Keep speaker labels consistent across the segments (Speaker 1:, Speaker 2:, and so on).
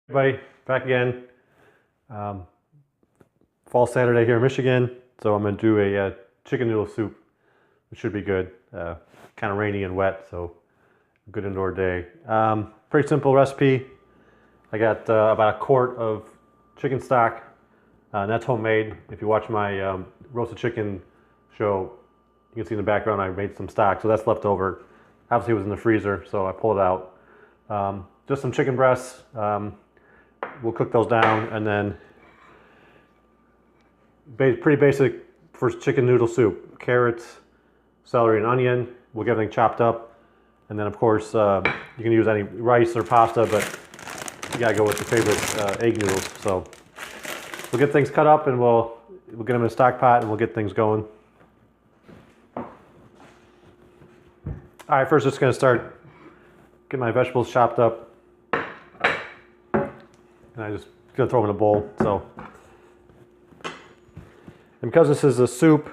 Speaker 1: Everybody, back again. Um, Fall Saturday here in Michigan, so I'm going to do a chicken noodle soup. It should be good. Kind of rainy and wet, so good indoor day. Pretty simple recipe. I got about a quart of chicken stock, and that's homemade. If you watch my roasted chicken show, you can see in the background I made some stock, so that's left over. Obviously it was in the freezer, so I pulled it out. Just some chicken breasts. We'll cook those down, and then pretty basic for chicken noodle soup. Carrots, celery, and onion. We'll get everything chopped up, and then of course you can use any rice or pasta, but you gotta go with your favorite egg noodles. So we'll get things cut up, and we'll get them in a stock pot, and we'll get things going. All right, first just gonna start get my vegetables chopped up. And I'm just gonna throw them in a bowl. So, and because this is a soup,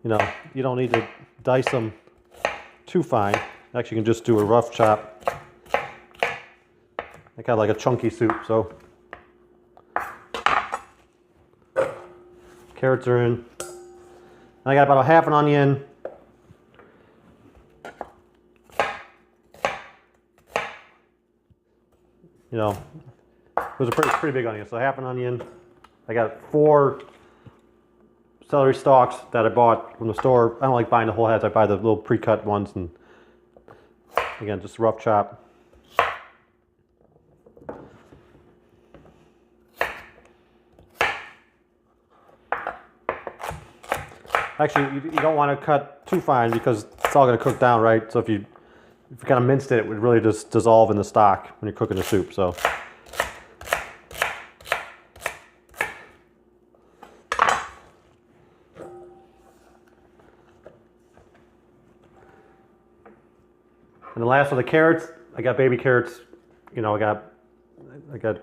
Speaker 1: you know, you don't need to dice them too fine. Actually, you can just do a rough chop. I kind of like a chunky soup. So, carrots are in. And I got about a half an onion. You know, it was a pretty big onion, so half an onion. I got 4 celery stalks that I bought from the store. I don't like buying the whole heads. I buy the little pre-cut ones, and again, just a rough chop. Actually, you don't want to cut too fine because it's all going to cook down, right? So if you kind of minced it, it would really just dissolve in the stock when you're cooking the soup. So, and the last of the carrots, I got baby carrots. You know, I got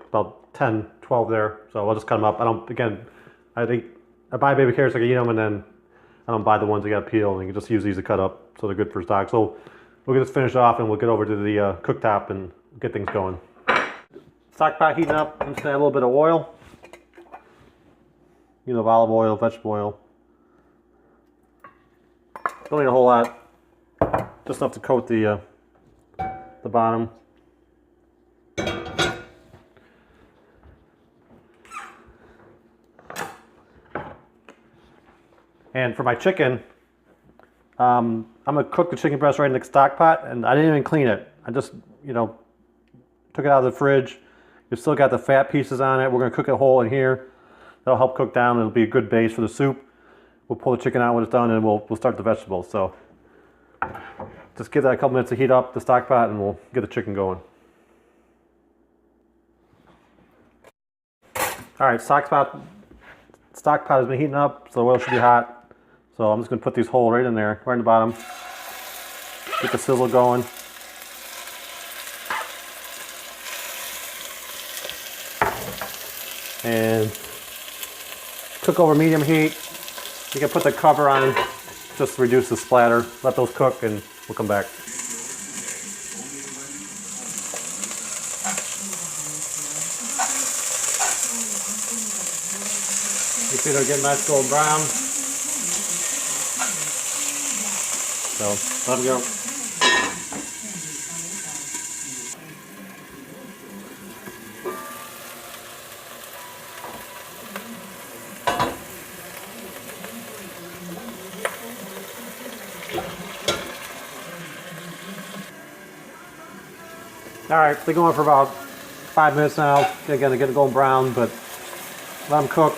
Speaker 1: about 10, 12 there. So I'll just cut them up. I think I buy baby carrots, I can eat them, and then I don't buy the ones that got peeled. And you can just use these to cut up, so they're good for stock. So we'll get this finished off, and we'll get over to the cooktop and get things going. Stock pot heating up. I'm just gonna add a little bit of oil. You know, olive oil, vegetable oil. Don't need a whole lot. Just enough to coat the bottom. And for my chicken, I'm gonna cook the chicken breast right in the stock pot, and I didn't even clean it. I just, you know, took it out of the fridge. You've still got the fat pieces on it. We're gonna cook it whole in here. That'll help cook down. It'll be a good base for the soup. We'll pull the chicken out when it's done, and we'll start the vegetables. So just give that a couple minutes to heat up the stock pot, and we'll get the chicken going. All right, stock pot has been heating up, so the oil should be hot. So I'm just going to put these whole right in there, right in the bottom. Get the sizzle going. And cook over medium heat. You can put the cover on just to reduce the splatter. Let those cook, and we'll come back. You see they're getting nice golden brown. So let them go. All right, they're going for about 5 minutes now. Again, they get golden brown, but let them cook.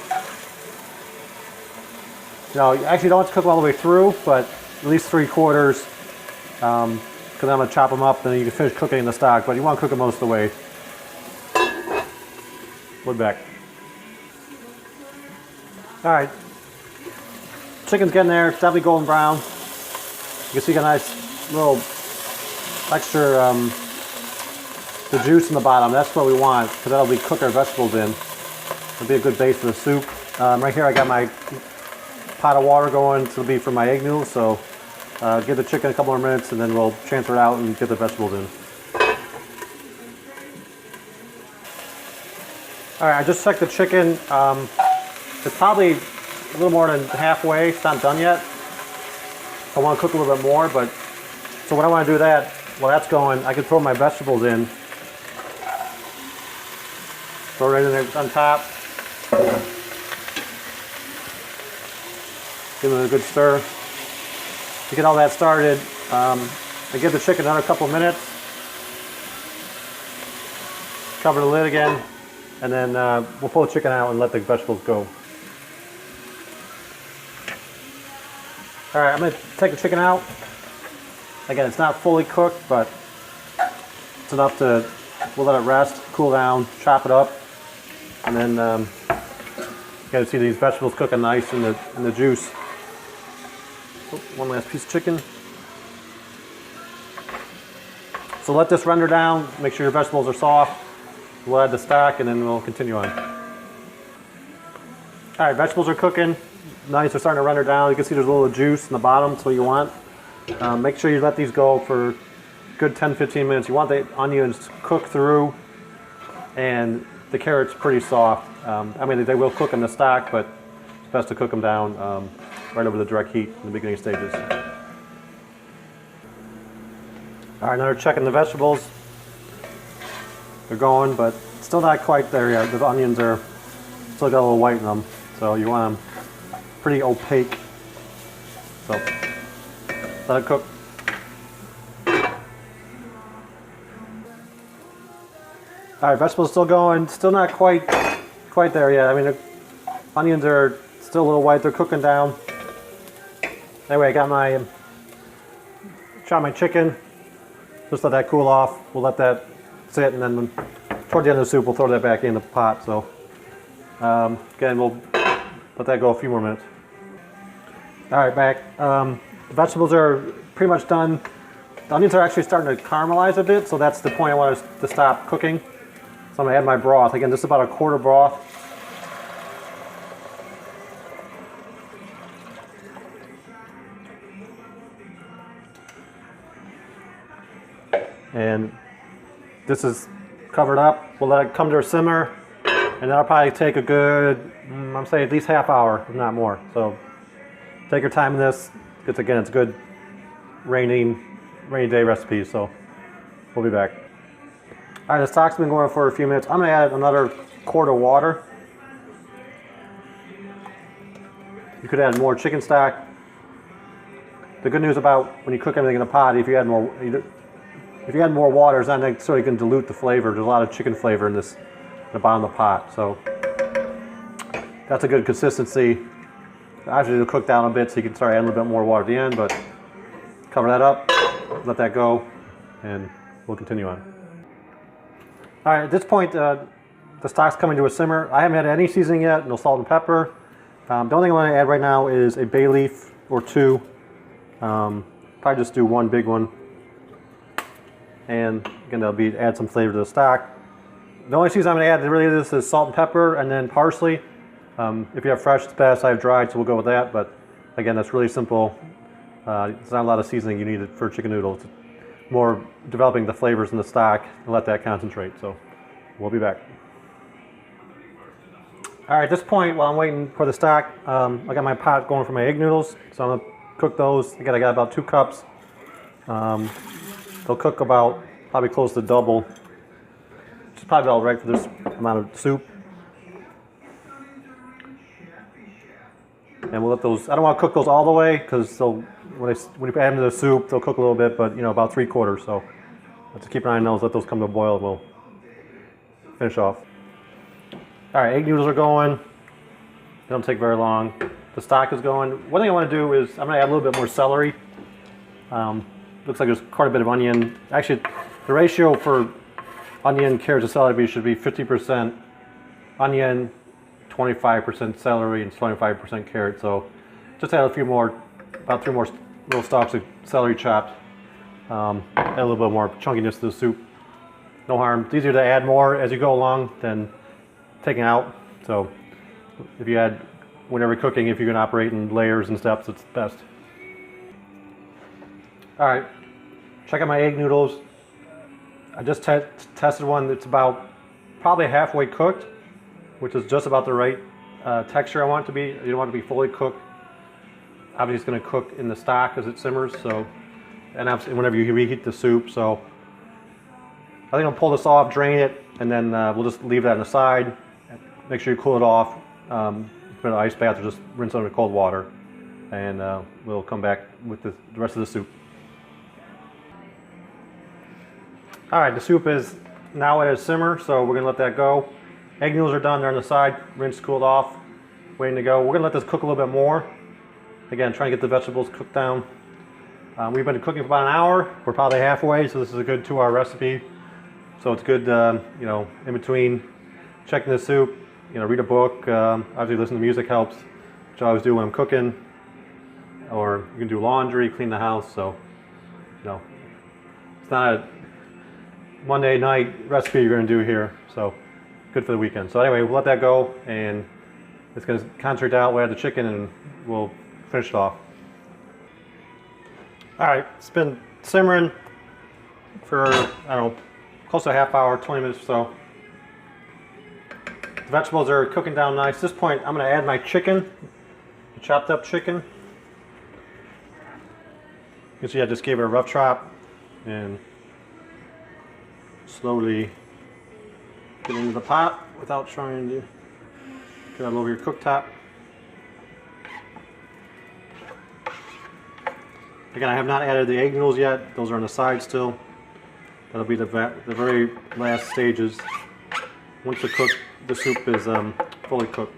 Speaker 1: You know, you actually don't have to cook all the way through, but at least 3/4, because I'm going to chop them up, then you can finish cooking in the stock, but you want to cook them most of the way. Wood back. All right, chicken's getting there. It's definitely golden brown. You can see a nice little extra the juice in the bottom. That's what we want, because that'll be cook our vegetables in. It'll be a good base for the soup. Right here I got my pot of water going. This will be for my egg noodles, so give the chicken a couple more minutes, and then we'll transfer it out and get the vegetables in. All right, I just checked the chicken. It's probably a little more than halfway. It's not done yet. I want to cook a little bit more, but so when I want to do that, while that's going, I can throw my vegetables in. Throw it in there on top. Give it a good stir. To get all that started, I give the chicken another couple minutes. Cover the lid again, and then we'll pull the chicken out and let the vegetables go. All right, I'm going to take the chicken out. Again, it's not fully cooked, but it's enough to, we'll let it rest, cool down, chop it up, and then you got to see these vegetables cooking nice in the juice. Oh, one last piece of chicken. So let this render down, make sure your vegetables are soft. We'll add the stock and then we'll continue on. All right, vegetables are cooking. Nice, they're starting to render down. You can see there's a little juice in the bottom, that's what you want. Make sure you let these go for a good 10-15 minutes. You want the onions cooked through and the carrots pretty soft. I mean, they will cook in the stock, but it's best to cook them down right over the direct heat in the beginning stages. All right, now we're checking the vegetables. They're going, but still not quite there yet. The onions are still got a little white in them, so you want them pretty opaque. So let it cook. All right, vegetables still going. Still not quite there yet. I mean, the onions are still a little white. They're cooking down. Anyway, I got my shot my chicken. Just let that cool off. We'll let that sit, and then toward the end of the soup, we'll throw that back in the pot. So again, we'll let that go a few more minutes. All right, back. The vegetables are pretty much done. The onions are actually starting to caramelize a bit, so that's the point I want to stop cooking. So I'm gonna add my broth. Again, this is about a quart broth. And this is covered up. We'll let it come to a simmer, and that'll probably take a good, I'm saying at least half hour, if not more. So take your time in this. It's a good rainy day recipe, so we'll be back. All right, the stock's been going for a few minutes. I'm gonna add another quart of water. You could add more chicken stock. The good news about when you cook everything in a pot, if you add more water, it's not necessarily going to dilute the flavor. There's a lot of chicken flavor in the bottom of the pot, so that's a good consistency. Actually, it'll cook down a bit, so you can start adding a little bit more water at the end, but cover that up, let that go, and we'll continue on. All right, at this point, the stock's coming to a simmer. I haven't added any seasoning yet, no salt and pepper. The only thing I'm going to add right now is a bay leaf or two. Probably just do one big one. And again, that'll add some flavor to the stock. The only seasoning I'm going to add really to this is salt and pepper and then parsley. If you have fresh, it's best. I have dried, so we'll go with that. But again, that's really simple. It's not a lot of seasoning you need for chicken noodles. It's more developing the flavors in the stock and let that concentrate. So we'll be back. All right, at this point, while I'm waiting for the stock, I got my pot going for my egg noodles. So I'm going to cook those. Again, I got about 2 cups. They'll cook about probably close to double, which is probably about right for this amount of soup. And we'll let those, I don't want to cook those all the way because when you add them to the soup, they'll cook a little bit, but about 3/4. So let's keep an eye on those, let those come to a boil, and we'll finish off. All right, egg noodles are going. They don't take very long. The stock is going. One thing I want to do is I'm going to add a little bit more celery. Looks like there's quite a bit of onion. Actually, the ratio for onion, carrots, and celery should be 50% onion, 25% celery, and 25% carrot. So just add about 3 more little stalks of celery chopped. Add a little bit more chunkiness to the soup. No harm. It's easier to add more as you go along than taking out. So if you add, whenever you're cooking, if you can operate in layers and steps, it's best. All right, check out my egg noodles. I just tested one that's about probably halfway cooked. which is just about the right texture I want it to be. You don't want it to be fully cooked. Obviously, it's going to cook in the stock as it simmers. So, and obviously, whenever you reheat the soup. So, I think I'll pull this off, drain it, and then we'll just leave that on the side. Make sure you cool it off. Put an ice bath or just rinse it under cold water, and we'll come back with the rest of the soup. All right, the soup is now at a simmer, so we're gonna let that go. Egg noodles are done, they're on the side, rinsed, cooled off, waiting to go. We're gonna let this cook a little bit more. Again, trying to get the vegetables cooked down. We've been cooking for about an hour. We're probably halfway, so this is a good 2-hour recipe. So it's good, you know, in between checking the soup, you know, read a book. Obviously, listen to music helps, which I always do when I'm cooking. Or you can do laundry, clean the house. So, you know, it's not a Monday night recipe you're going to do here. So, good for the weekend. So anyway, we'll let that go, and it's going to concentrate out. We'll add the chicken, and we'll finish it off. All right, it's been simmering for, I don't know, close to a half hour, 20 minutes or so. The vegetables are cooking down nice. At this point, I'm going to add my chicken, the chopped up chicken. You can see I just gave it a rough chop and slowly get into the pot without trying to get all over your cooktop. Again, I have not added the egg noodles yet. Those are on the side still. That'll be the very last stages once the soup is fully cooked.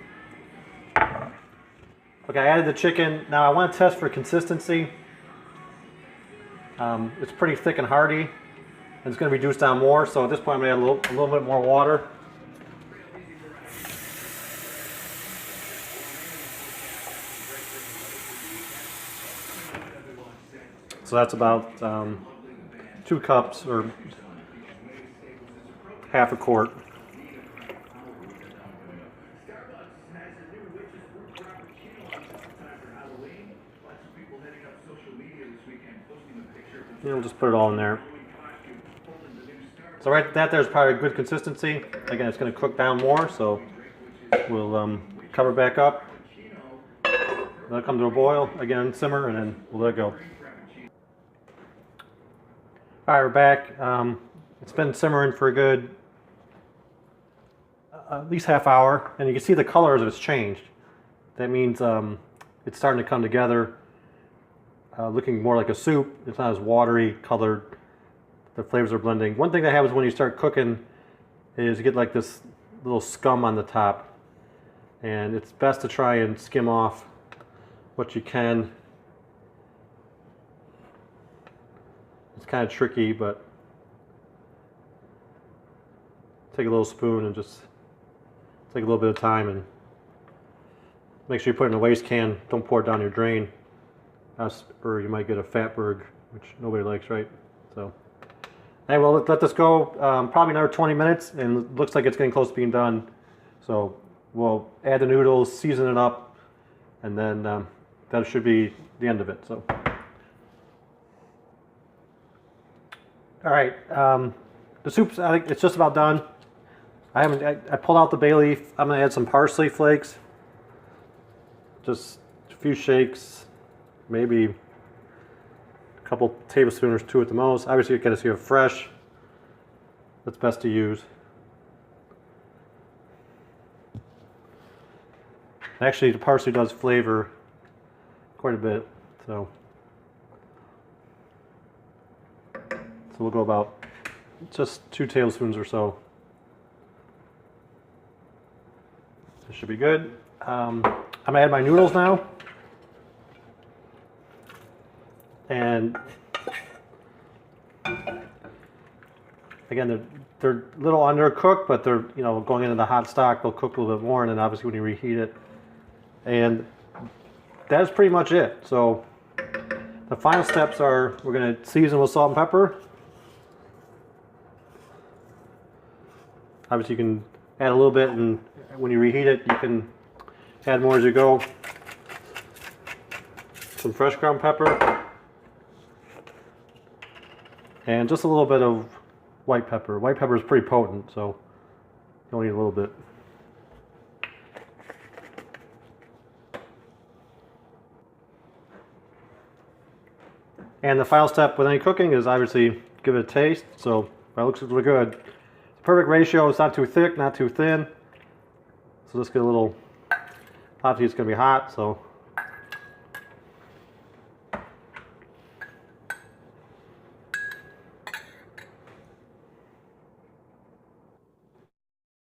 Speaker 1: Okay, I added the chicken. Now I want to test for consistency. It's pretty thick and hearty, and it's going to reduce down more. So at this point, I'm going to add a little bit more water. So that's about 2 cups or half a quart. And we'll just put it all in there. So right, that there's probably a good consistency. Again, it's going to cook down more, so we'll cover back up. Let it come to a boil. Again, simmer, and then we'll let it go. All right, we're back. It's been simmering for a good at least half hour, and you can see the color as it's changed. That means it's starting to come together, looking more like a soup. It's not as watery colored. The flavors are blending. One thing that happens when you start cooking is you get like this little scum on the top, and it's best to try and skim off what you can. It's kind of tricky, but take a little spoon and just take a little bit of time, and make sure you put it in a waste can. Don't pour it down your drain, or you might get a fatberg, which nobody likes, right? So anyway, we'll let this go probably another 20 minutes, and it looks like it's getting close to being done. So we'll add the noodles, season it up, and then that should be the end of it. So. All right, the soup's, I think it's just about done. I pulled out the bay leaf. I'm gonna add some parsley flakes. Just a few shakes, maybe a couple tablespoons or 2 at the most. Obviously, you gotta see it fresh. That's best to use. Actually, the parsley does flavor quite a bit, so we'll go about just 2 tablespoons or so. This should be good. I'm gonna add my noodles now. And again, they're a little undercooked, but they're, you know, going into the hot stock, they'll cook a little bit more, and then obviously when you reheat it. And that's pretty much it. So the final steps are we're gonna season with salt and pepper. Obviously, you can add a little bit, and when you reheat it, you can add more as you go. Some fresh ground pepper, and just a little bit of white pepper. White pepper is pretty potent, so you only need a little bit. And the final step with any cooking is obviously give it a taste. So that looks really good. Perfect ratio. It's not too thick, not too thin. So let's get a little. Obviously, it's going to be hot, so